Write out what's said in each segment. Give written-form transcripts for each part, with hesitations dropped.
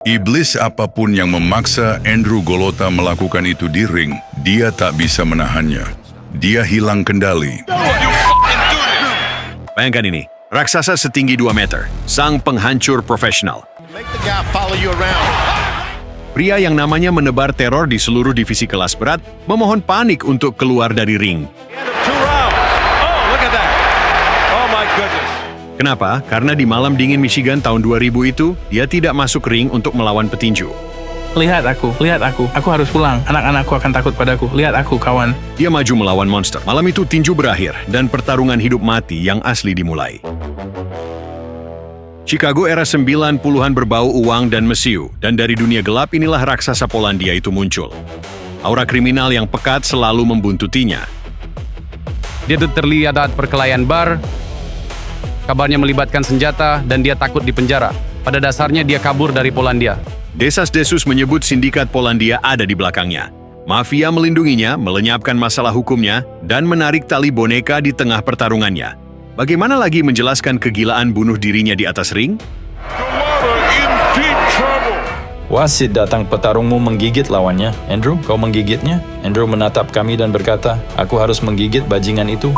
Iblis apapun yang memaksa Andrew Golota melakukan itu di ring, dia tak bisa menahannya. Dia hilang kendali. Bayangkan ini, raksasa setinggi 2 meter, sang penghancur profesional. Pria yang namanya menebar teror di seluruh divisi kelas berat, memohon panik untuk keluar dari ring. Kenapa? Karena di malam dingin Michigan tahun 2000 itu, dia tidak masuk ring untuk melawan petinju. Lihat aku harus pulang. Anak-anakku akan takut padaku. Lihat aku, kawan. Dia maju melawan monster. Malam itu tinju berakhir, dan pertarungan hidup mati yang asli dimulai. Chicago era 90-an berbau uang dan mesiu, dan dari dunia gelap inilah raksasa Polandia itu muncul. Aura kriminal yang pekat selalu membuntutinya. Dia terlihat saat perkelahian bar, kabarnya melibatkan senjata, dan dia takut di penjara. Pada dasarnya dia kabur dari Polandia. Desas-desus menyebut sindikat Polandia ada di belakangnya. Mafia melindunginya, melenyapkan masalah hukumnya, dan menarik tali boneka di tengah pertarungannya. Bagaimana lagi menjelaskan kegilaan bunuh dirinya di atas ring? Wasit datang petarungmu menggigit lawannya. Andrew, kau menggigitnya? Andrew menatap kami dan berkata, aku harus menggigit bajingan itu.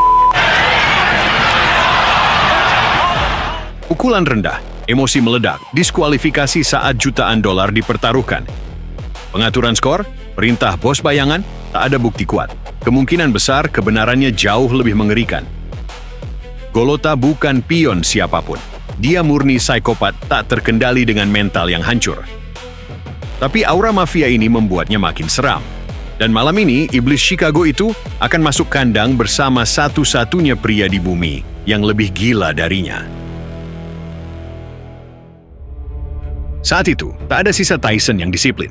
Pukulan rendah, emosi meledak, diskualifikasi saat jutaan dolar dipertaruhkan. Pengaturan skor, perintah bos bayangan, tak ada bukti kuat. Kemungkinan besar kebenarannya jauh lebih mengerikan. Golota bukan pion siapapun. Dia murni psikopat tak terkendali dengan mental yang hancur. Tapi aura mafia ini membuatnya makin seram. Dan malam ini, iblis Chicago itu akan masuk kandang bersama satu-satunya pria di bumi yang lebih gila darinya. Saat itu, tak ada sisa Tyson yang disiplin.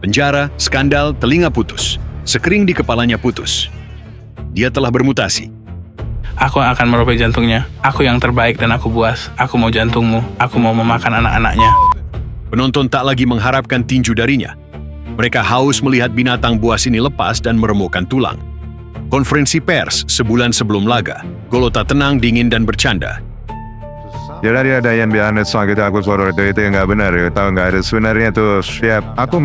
Penjara, skandal, telinga putus. Sekering di kepalanya putus. Dia telah bermutasi. Aku akan merobek jantungnya. Aku yang terbaik dan aku buas. Aku mau jantungmu. Aku mau memakan anak-anaknya. Penonton tak lagi mengharapkan tinju darinya. Mereka haus melihat binatang buas ini lepas dan meremukkan tulang. Konferensi pers sebulan sebelum laga, Golota tenang, dingin, dan bercanda. Jadi ada yang bilang sakit aku sorot itu yang nggak benar ya, tahu nggak? Sebenarnya tuh siap. Aku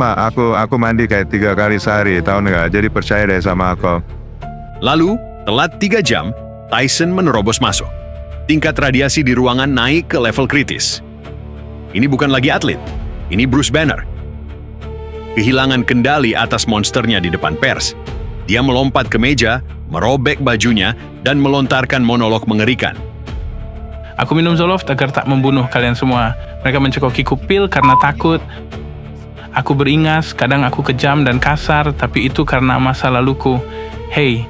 mandi kayak 3 kali sehari, tahu nggak? Jadi percaya deh sama aku. Lalu, telat 3 jam, Tyson menerobos masuk. Tingkat radiasi di ruangan naik ke level kritis. Ini bukan lagi atlet, ini Bruce Banner. Kehilangan kendali atas monsternya di depan pers. Dia melompat ke meja, merobek bajunya, dan melontarkan monolog mengerikan. Aku minum Zoloft agar tak membunuh kalian semua. Mereka mencekokiku pil karena takut. Aku beringas, kadang aku kejam dan kasar, tapi itu karena masa laluku. Hei,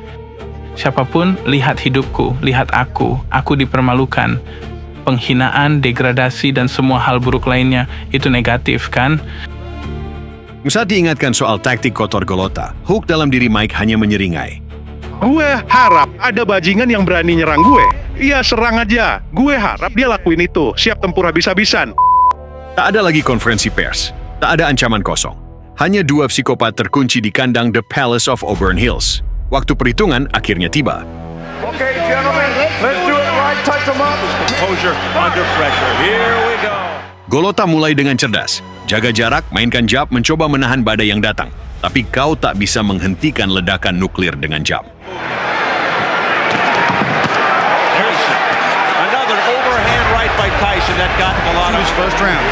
siapapun, lihat hidupku, lihat aku. Aku dipermalukan. Penghinaan, degradasi, dan semua hal buruk lainnya, itu negatif, kan? Saat diingatkan soal taktik kotor Golota, Hook dalam diri Mike hanya menyeringai. Gue harap ada bajingan yang berani nyerang gue. Iya, serang aja. Gue harap dia lakuin itu. Siap tempur habis-habisan. Tak ada lagi konferensi pers. Tak ada ancaman kosong. Hanya 2 psikopat terkunci di kandang The Palace of Auburn Hills. Waktu perhitungan akhirnya tiba. Okay, gentlemen, let's do it right. Touch them up. Composure under pressure. Here we go. Golota mulai dengan cerdas. Jaga jarak, mainkan jab, mencoba menahan badai yang datang. Tapi kau tak bisa menghentikan ledakan nuklir dengan jab. Another overhand right by Tyson that got him a lot of his first round.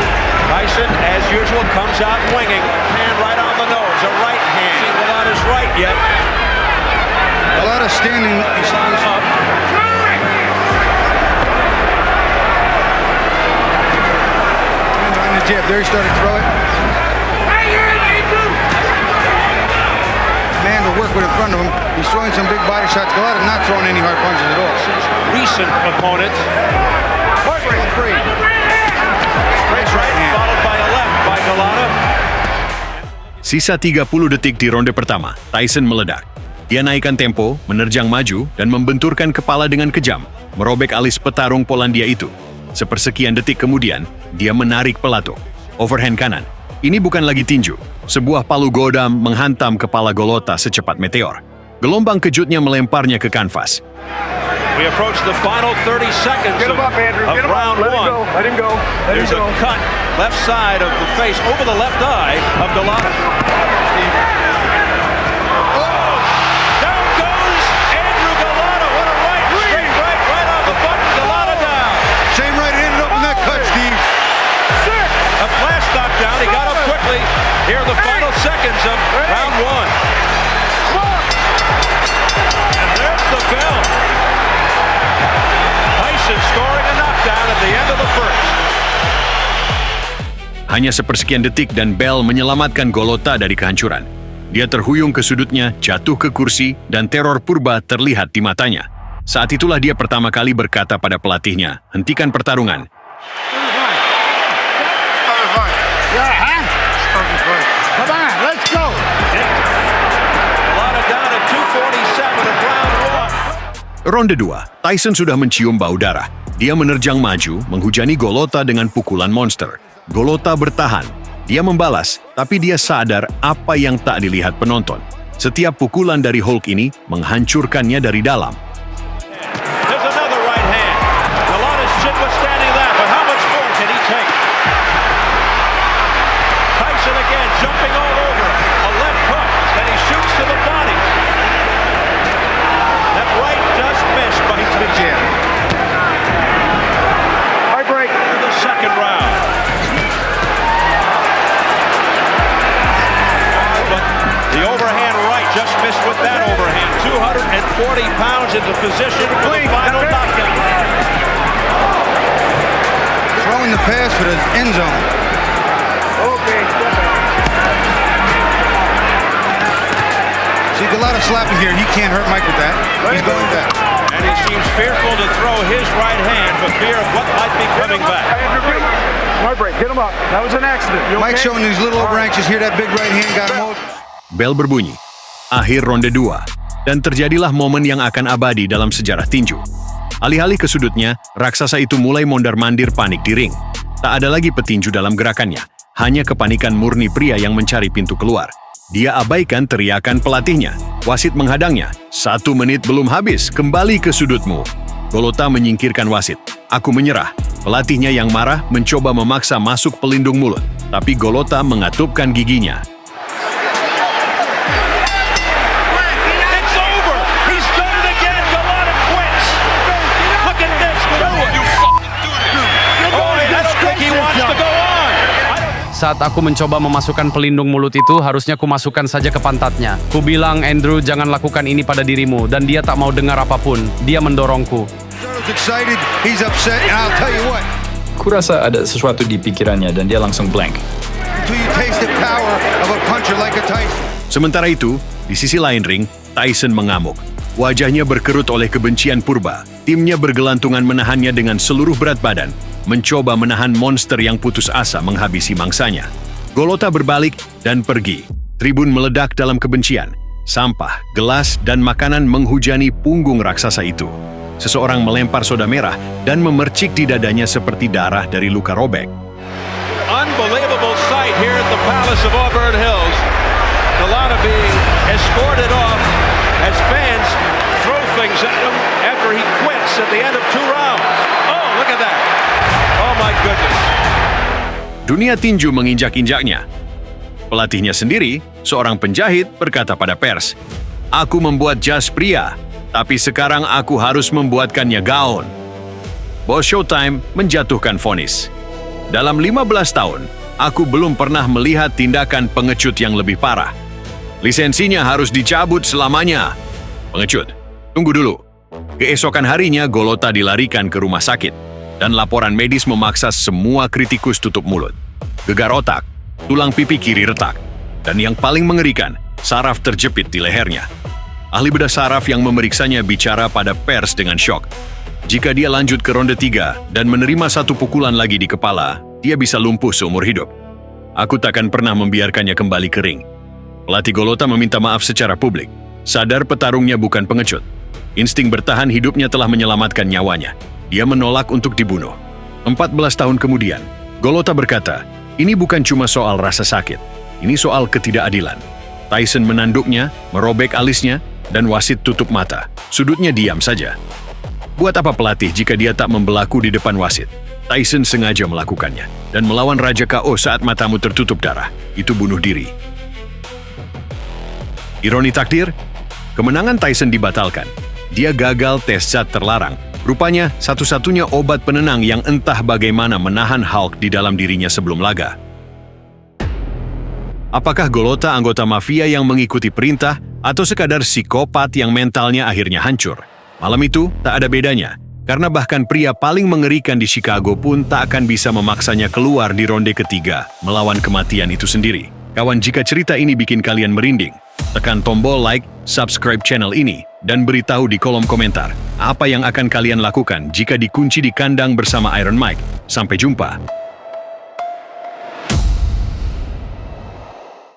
Tyson, as usual, comes out winging. Hand right on the nose, a right hand. Without his right yet. A lot of standing. He's up. Hands on the jab. There he started to throw it. Man to work with in front of him. He's throwing some big body shots. Golota not throwing any hard punches at all. Recent opponent. Free. Straight right, followed by a left by Golota. Sisa 30 detik di ronde pertama, Tyson meledak. Dia naikkan tempo, menerjang maju, dan membenturkan kepala dengan kejam, merobek alis petarung Polandia itu. Sepersekian detik kemudian, dia menarik pelatuk. Overhand kanan. Ini bukan lagi tinju. Sebuah palu godam menghantam kepala Golota secepat meteor. Gelombang kejutnya melemparnya ke kanvas. We approach the final 30 seconds of round one. Let him go. There's a cut left side of the face over the left eye of Galata. Oh! Down goes Andrew Galata. What a right! Straight right on the button. Galata down. Same right ended up in that cut, Steve. A flash knockdown. He got up quickly. Here are the final seconds of round one. And there's the bell. Tyson scoring a knockdown at the end of the first. Hanya sepersekian detik dan Bell menyelamatkan Golota dari kehancuran. Dia terhuyung ke sudutnya, jatuh ke kursi, dan teror purba terlihat di matanya. Saat itulah dia pertama kali berkata pada pelatihnya, hentikan pertarungan. Come on, let's go. Galata down at 2:47 of round one. Ronde 2, Tyson sudah mencium bau darah. Dia menerjang maju, menghujani Golota dengan pukulan monster. Golota bertahan. Dia membalas, tapi dia sadar apa yang tak dilihat penonton. Setiap pukulan dari Hulk ini menghancurkannya dari dalam. There's another right hand. Galata's chin withstanding that, but how much more can he take? Tyson again jumping all over. A left hook, then he shoots to the body. That right just missed by Tyson. High break. The second round. But the overhand right just missed with that overhand. 240 pounds into position for the final knockout. Throwing the pass for the end zone. Okay. See, Galata slapping here. He can't hurt Mike with that. He's going back. And he seems fearful to throw his right hand for fear of what might be coming back. High break. Get him up. That was an accident. You Mike okay? showing these little over anxious. Here, that big right hand got him over. Bell berbunyi. Akhir ronde 2. Dan terjadilah momen yang akan abadi dalam sejarah tinju. Alih-alih ke sudutnya, raksasa itu mulai mondar-mandir panik di ring. Tak ada lagi petinju dalam gerakannya. Hanya kepanikan murni pria yang mencari pintu keluar. Dia abaikan teriakan pelatihnya. Wasit menghadangnya. 1 menit belum habis, kembali ke sudutmu. Golota menyingkirkan wasit. Aku menyerah. Pelatihnya yang marah mencoba memaksa masuk pelindung mulut. Tapi Golota mengatupkan giginya. It's over! He's done it again! Galata quits! Look at this! Oh, I don't think he wants to go on! Saat aku mencoba memasukkan pelindung mulut itu, harusnya kumasukkan saja ke pantatnya. Ku bilang, Andrew, jangan lakukan ini pada dirimu, dan dia tak mau dengar apapun. Dia mendorongku. He's excited. He's upset. And I'll tell you what. Kurasa ada sesuatu di pikirannya dan dia langsung blank. Until you taste the power of a puncher like a Tyson. Sementara itu, di sisi lain ring, Tyson mengamuk. Wajahnya berkerut oleh kebencian purba. Timnya bergelantungan menahannya dengan seluruh berat badan, mencoba menahan monster yang putus asa menghabisi mangsanya. Golota berbalik dan pergi. Tribun meledak dalam kebencian. Sampah, gelas, dan makanan menghujani punggung raksasa itu. Seseorang melempar soda merah dan memercik di dadanya seperti darah dari luka robek. Unbelievable sight here at the Palace of Auburn Hills. Galata being escorted off as fans throw things at him after he quits at the end of 2 rounds. Oh, look at that. Oh my goodness. Dunia tinju menginjak-injaknya. Pelatihnya sendiri, seorang penjahit, berkata pada pers, "Aku membuat jas pria, tapi sekarang aku harus membuatkannya gaun." Bos Showtime menjatuhkan vonis. Dalam 15 tahun, aku belum pernah melihat tindakan pengecut yang lebih parah. Lisensinya harus dicabut selamanya. Pengecut, tunggu dulu. Keesokan harinya, Golota dilarikan ke rumah sakit, dan laporan medis memaksa semua kritikus tutup mulut. Gegar otak, tulang pipi kiri retak, dan yang paling mengerikan, saraf terjepit di lehernya. Ahli bedah saraf yang memeriksanya bicara pada pers dengan syok. Jika dia lanjut ke ronde 3 dan menerima 1 pukulan lagi di kepala, dia bisa lumpuh seumur hidup. Aku takkan pernah membiarkannya kembali ke ring. Pelatih Golota meminta maaf secara publik. Sadar petarungnya bukan pengecut. Insting bertahan hidupnya telah menyelamatkan nyawanya. Dia menolak untuk dibunuh. 14 tahun kemudian, Golota berkata, "Ini bukan cuma soal rasa sakit. Ini soal ketidakadilan." Tyson menanduknya, merobek alisnya, dan wasit tutup mata. Sudutnya diam saja. Buat apa pelatih jika dia tak membelaku di depan wasit? Tyson sengaja melakukannya dan melawan Raja KO saat matamu tertutup darah. Itu bunuh diri. Ironi takdir, kemenangan Tyson dibatalkan. Dia gagal tes zat terlarang. Rupanya satu-satunya obat penenang yang entah bagaimana menahan Hulk di dalam dirinya sebelum laga. Apakah Golota anggota mafia yang mengikuti perintah atau sekadar psikopat yang mentalnya akhirnya hancur? Malam itu tak ada bedanya, karena bahkan pria paling mengerikan di Chicago pun tak akan bisa memaksanya keluar di ronde ketiga melawan kematian itu sendiri. Kawan, jika cerita ini bikin kalian merinding, tekan tombol like, subscribe channel ini, dan beritahu di kolom komentar apa yang akan kalian lakukan jika dikunci di kandang bersama Iron Mike. Sampai jumpa.